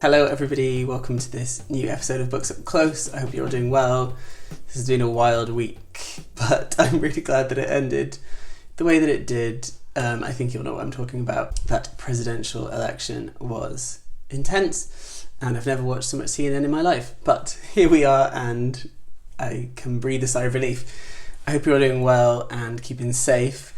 Hello everybody, welcome to this new episode of Books Up Close. I hope you're all doing well. This has been a wild week, but I'm really glad that it ended the way that it did. I think you'll know what I'm talking about. That presidential election was intense, and I've never watched so much CNN in my life. But here we are, and I can breathe a sigh of relief. I hope you're all doing well and keeping safe,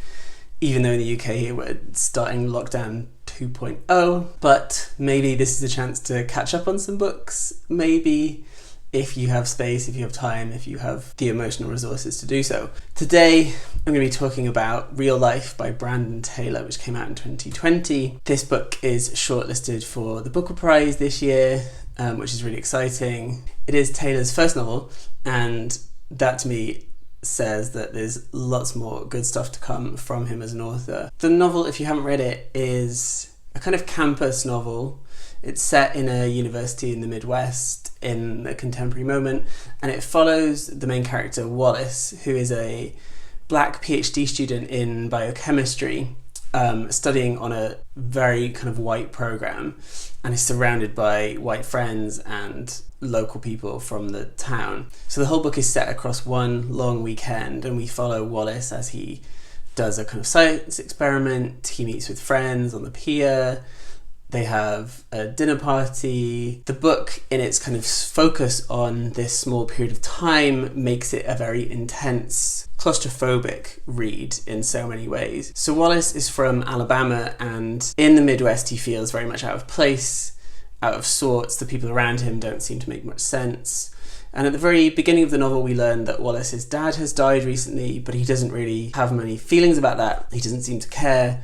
even though in the UK we're starting lockdown 2.0, but maybe this is a chance to catch up on some books. Maybe if you have space, if you have time, if you have the emotional resources to do so. Today I'm going to be talking about Real Life by Brandon Taylor, which came out in 2020. This book is shortlisted for the Booker Prize this year, which is really exciting. It is Taylor's first novel, and that to me says that there's lots more good stuff to come from him as an author. The novel, if you haven't read it, is a kind of campus novel. It's set in a university in the Midwest in the contemporary moment, and it follows the main character Wallace, who is a black PhD student in biochemistry, studying on a very kind of white program, and is surrounded by white friends and local people from the town. So the whole book is set across one long weekend, and we follow Wallace as he does a kind of science experiment. He meets with friends on the pier. They have a dinner party. The book, in its kind of focus on this small period of time, makes it a very intense, claustrophobic read in so many ways. So Wallace is from Alabama, and in the Midwest he feels very much out of place, out of sorts. The people around him don't seem to make much sense. And at the very beginning of the novel, we learn that Wallace's dad has died recently, but he doesn't really have many feelings about that. He doesn't seem to care,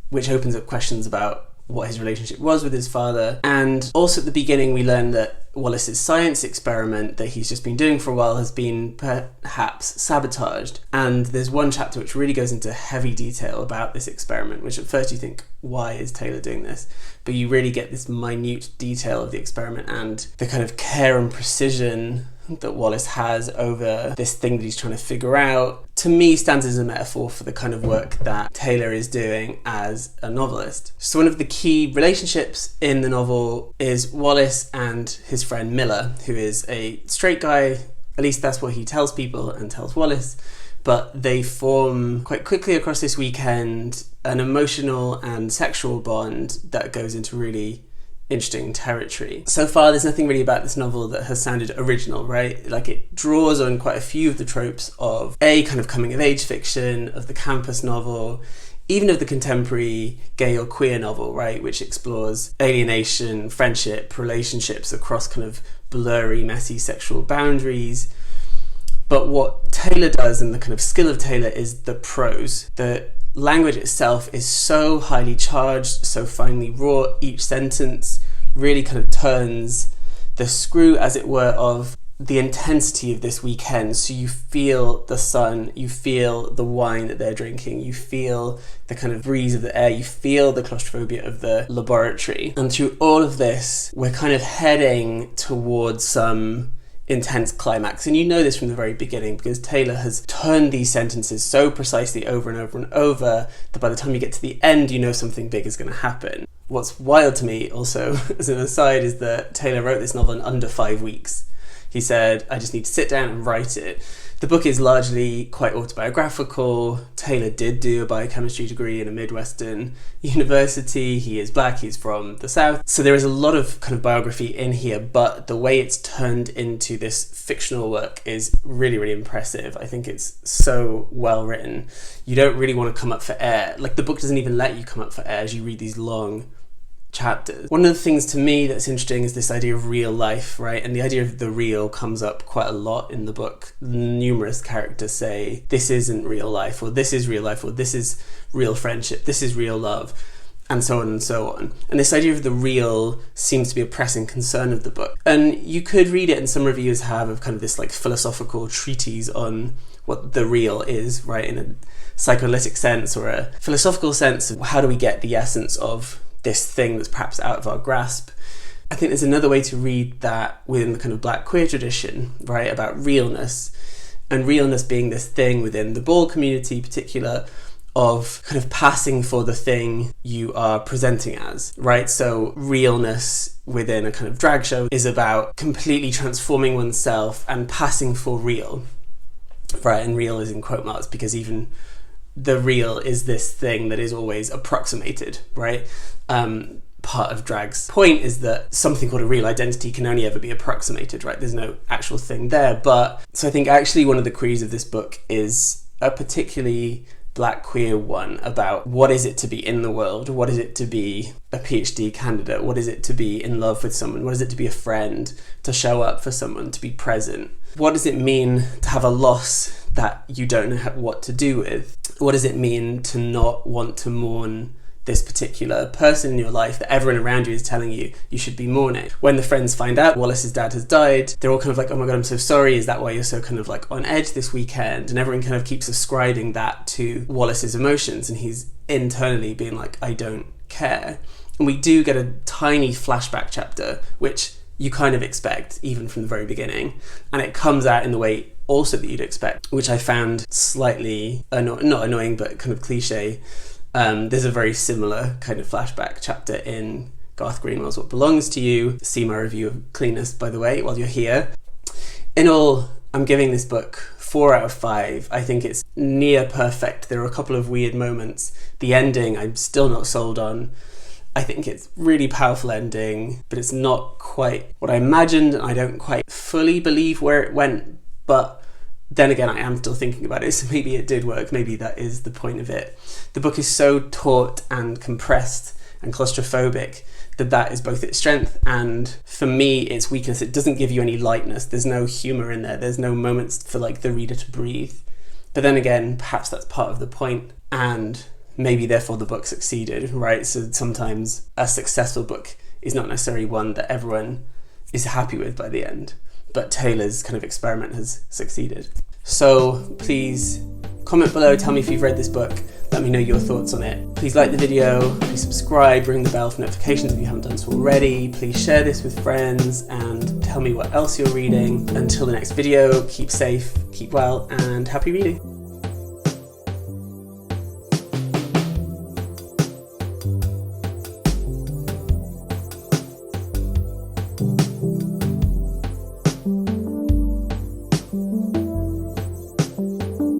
which opens up questions about what his relationship was with his father. And also at the beginning, we learn that Wallace's science experiment that he's just been doing for a while has been perhaps sabotaged. And there's one chapter which really goes into heavy detail about this experiment, which at first you think, why is Taylor doing this? But you really get this minute detail of the experiment and the kind of care and precision that Wallace has over this thing that he's trying to figure out, to me stands as a metaphor for the kind of work that Taylor is doing as a novelist. So one of the key relationships in the novel is Wallace and his friend Miller, who is a straight guy. At least that's what he tells people and tells Wallace. But they form quite quickly across this weekend an emotional and sexual bond that goes into really interesting territory. So far, there's nothing really about this novel that has sounded original, right? Like, it draws on quite a few of the tropes of a kind of coming-of-age fiction, of the campus novel, even of the contemporary gay or queer novel, right? Which explores alienation, friendship, relationships across kind of blurry, messy sexual boundaries. But what Taylor does, and the kind of skill of Taylor, is the prose. The language itself is so highly charged, so finely wrought. Each sentence really kind of turns the screw, as it were, of the intensity of this weekend. So you feel the sun, you feel the wine that they're drinking, you feel the kind of breeze of the air, you feel the claustrophobia of the laboratory. And through all of this, we're kind of heading towards some intense climax. And you know this from the very beginning, because Taylor has turned these sentences so precisely over and over and over that by the time you get to the end, you know something big is going to happen. What's wild to me also, as an aside, is that Taylor wrote this novel in under 5 weeks. He said, I just need to sit down and write it. The book is largely quite autobiographical. Taylor did do a biochemistry degree in a Midwestern university. He is black, he's from the South. So there is a lot of kind of biography in here, but the way it's turned into this fictional work is really, really impressive. I think it's so well written. You don't really want to come up for air. Like, the book doesn't even let you come up for air as you read these long chapters. One of the things to me that's interesting is this idea of real life, right? And the idea of the real comes up quite a lot in the book. Numerous characters say, this isn't real life, or this is real life, or this is real friendship, this is real love, and so on and so on. And this idea of the real seems to be a pressing concern of the book. And you could read it, and some reviewers have, of kind of this like philosophical treatise on what the real is, right? In a psychoanalytic sense or a philosophical sense, how do we get the essence of this thing that's perhaps out of our grasp. I think there's another way to read that within the kind of black queer tradition, right, about realness, and realness being this thing within the ball community in particular of kind of passing for the thing you are presenting as, right? So realness within a kind of drag show is about completely transforming oneself and passing for real, right? And real is in quote marks because even the real is this thing that is always approximated, right? Part of drag's point is that something called a real identity can only ever be approximated, right? There's no actual thing there. But so I think actually one of the queries of this book is a particularly Black queer one about what is it to be in the world? What is it to be a PhD candidate? What is it to be in love with someone? What is it to be a friend? To show up for someone? To be present? What does it mean to have a loss that you don't know what to do with? What does it mean to not want to mourn this particular person in your life that everyone around you is telling you you should be mourning? When the friends find out Wallace's dad has died, they're all kind of like, oh my god, I'm so sorry. Is that why you're so kind of like on edge this weekend? And everyone kind of keeps ascribing that to Wallace's emotions, and he's internally being like, I don't care. And we do get a tiny flashback chapter, which you kind of expect even from the very beginning, and it comes out in the way also that you'd expect, which I found slightly not annoying but kind of cliche. There's a very similar kind of flashback chapter in Garth Greenwell's What Belongs to You. See my review of Cleanest, by the way, while you're here. In all, I'm giving this book 4 out of 5. I think it's near perfect. There are a couple of weird moments. The ending, I'm still not sold on. I think it's really powerful ending, but it's not quite what I imagined. I don't quite fully believe where it went, but then again, I am still thinking about it, so maybe it did work. Maybe that is the point of it. The book is so taut and compressed and claustrophobic that is both its strength and, for me, its weakness. It doesn't give you any lightness. There's no humour in there. There's no moments for like the reader to breathe. But then again, perhaps that's part of the point, and maybe therefore the book succeeded, right? So sometimes a successful book is not necessarily one that everyone is happy with by the end. But Taylor's kind of experiment has succeeded. So please comment below, tell me if you've read this book, let me know your thoughts on it. Please like the video, please subscribe, ring the bell for notifications if you haven't done so already. Please share this with friends and tell me what else you're reading. Until the next video, keep safe, keep well, and happy reading.